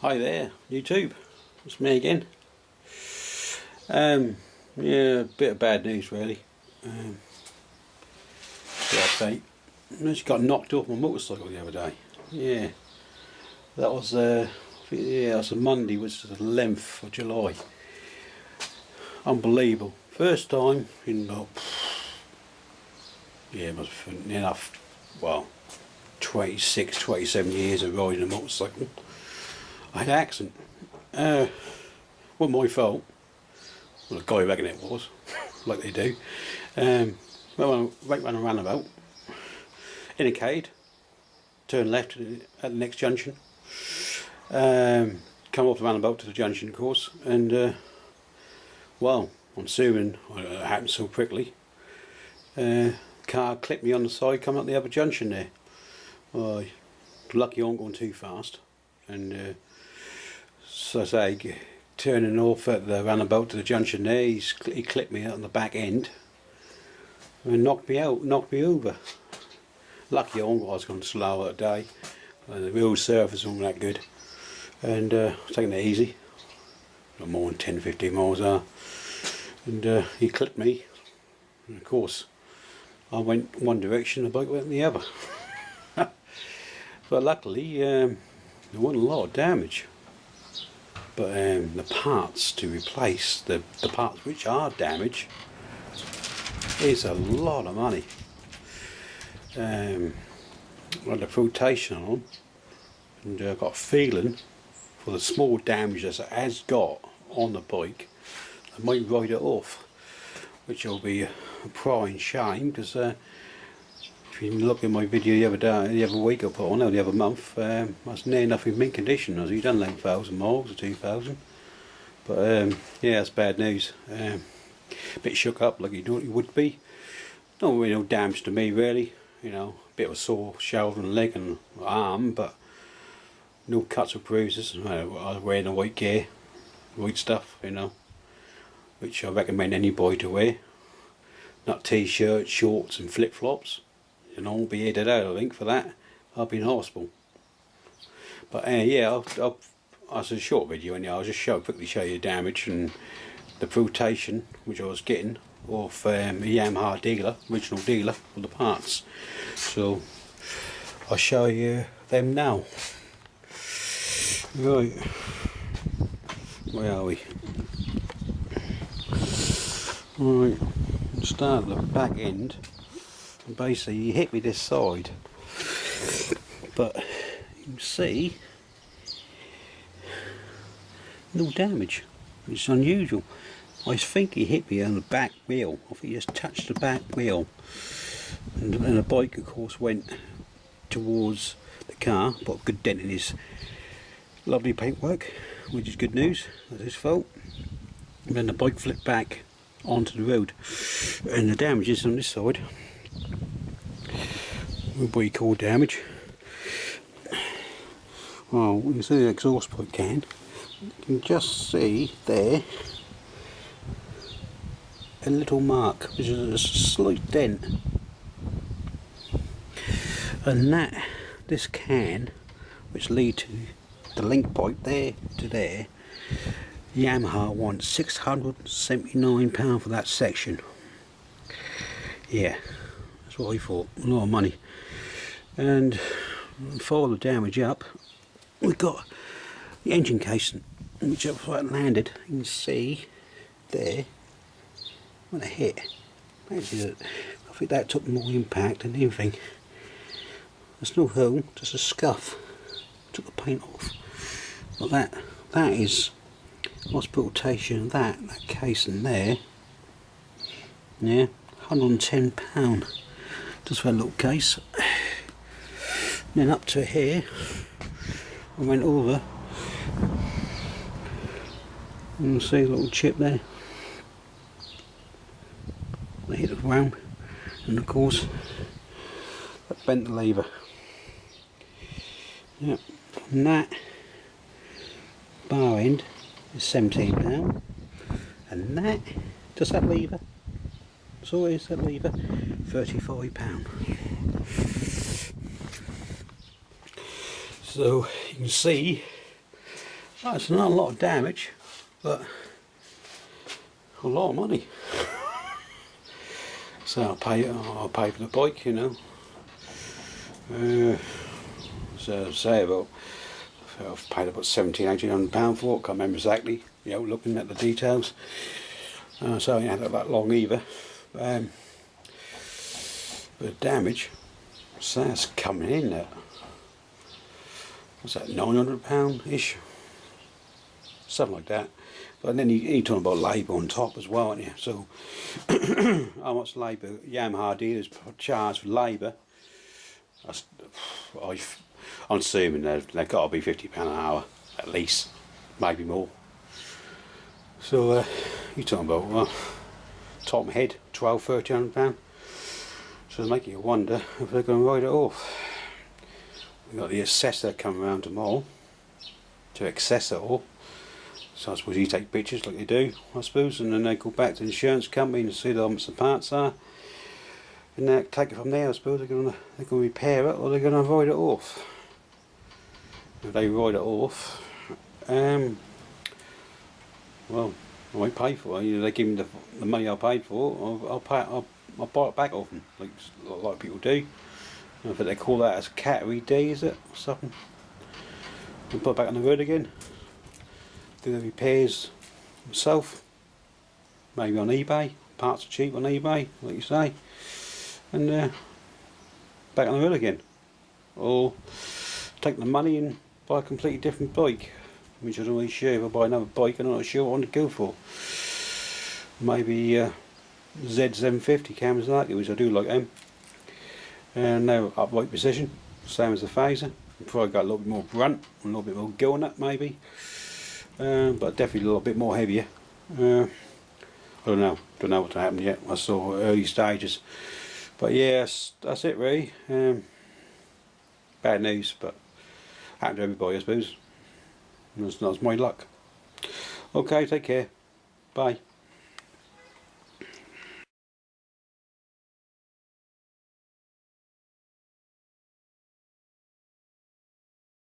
Hi there, YouTube. It's me again. Yeah, a bit of bad news really. The update. I just got knocked off my motorcycle the other day. Yeah, that was I think, yeah, that was a Monday, which was the 11th of July. Unbelievable. First time in yeah, it must have been enough. Well, 26, 27 years of riding a motorcycle. I had an accident. Wasn't my fault. Well, the guy reckon it was, like they do. Right round a roundabout, indicated, turn left at the next junction. Come off the roundabout to the junction, of course, and well, I'm assuming it happened so quickly. Car clipped me on the side, come up the other junction there. Well, lucky I wasn't going too fast, and so I say, turning off at the roundabout to the junction there, he clipped me on the back end and knocked me out, knocked me over. Lucky I was going slow that day. The real surface wasn't that good, and I was taking it easy, not more than 10-15 miles an hour, and he clipped me, and of course I went one direction, the bike went the other. But luckily there wasn't a lot of damage. But the parts to replace the parts which are damaged is a lot of money. I had the flotation on them, and I've got a feeling for the small damage that it has got on the bike, I might write it off, which will be a crying shame, because if you look at my video the other day, the other week I put on, or the other month, I was near enough in mint condition. I was done 11,000 miles or 2,000. But yeah, that's bad news. A bit shook up like you would be. Not really no damage to me really. You know, a bit of a sore shoulder and leg and arm, but no cuts or bruises. I was wearing the white gear, white stuff, you know, which I recommend anybody to wear. Not t-shirts, shorts and flip-flops. And I won't be here today, I think, for that. I'll be in hospital. But yeah, that's a short video anyhow. I'll just quickly show you the damage and the flotation which I was getting off a Yamaha dealer, original dealer, for the parts. So I'll show you them now. Right, where are we? Right, start at the back end. Basically he hit me this side, but you can see no damage, which is unusual. I think he hit me on the back wheel. I think he just touched the back wheel, and the bike of course went towards the car, but a good dent in his lovely paintwork, which is good news. That's his fault. And then the bike flipped back onto the road, and the damage is on this side. What you call damage. Well, we can see the exhaust pipe can. You can just see there a little mark, which is a slight dent, and this can, which lead to the link pipe there to there, Yamaha wants £679 for that section. Yeah, that's what I thought, a lot of money. And for the damage up, we've got the engine casing, which up where it landed. You can see there when it hit. Actually, I think that took more impact than anything. There's no hole, just a scuff. Took the paint off. But that is hospitalisation. That casing there. Yeah, £110 just for a little case. Then up to here, I went over, and you see a little chip there. I hit the ground, and of course that bent the lever. Yep, and that bar end is £17, and that, just that lever, so is that lever, £35. So you can see That's not a lot of damage, but a lot of money. So I'll pay for the bike, you know. So say about, I've paid about £1,700–1,800 for it. Can't remember exactly. You know, looking at the details. So I ain't had it that long either. But the damage, so that's coming in at, what's that, £900 ish, something like that. But then you're talking about labour on top as well, aren't you? So how much labour Yamaha dealers charge for labour? I'm assuming they've got to be £50 an hour at least, maybe more. So you're talking about, well, top of my head, £1,200–1,300. So it's making you wonder if they're going to write it off. We've got the assessor coming around tomorrow to assess it all. So I suppose you take pictures like you do, I suppose, and then they go back to the insurance company and see how much the parts are, and they take it from there. I suppose they're going to repair it, or they're going to write it off. If they write it off, well, I won't pay for it. You know, they give me the money I paid for. I'll buy it back off them, like a lot of people do. I think they call that as category D, is it, or something? And put it back on the road again. Do the repairs myself, maybe on eBay. Parts are cheap on eBay, like you say, and back on the road again. Or take the money and buy a completely different bike, which I'm not really sure. If I buy another bike, I'm not sure what I want to go for. Maybe fz6 cameras like it, which I do like them, and they're upright position, same as the phaser. Probably got a little bit more brunt, a little bit more go on it maybe. But definitely a little bit more heavier. I don't know what's happened yet. I saw early stages, but yeah, that's it really. Bad news, but happened to everybody, I suppose. That's my luck. Okay, take care. Bye.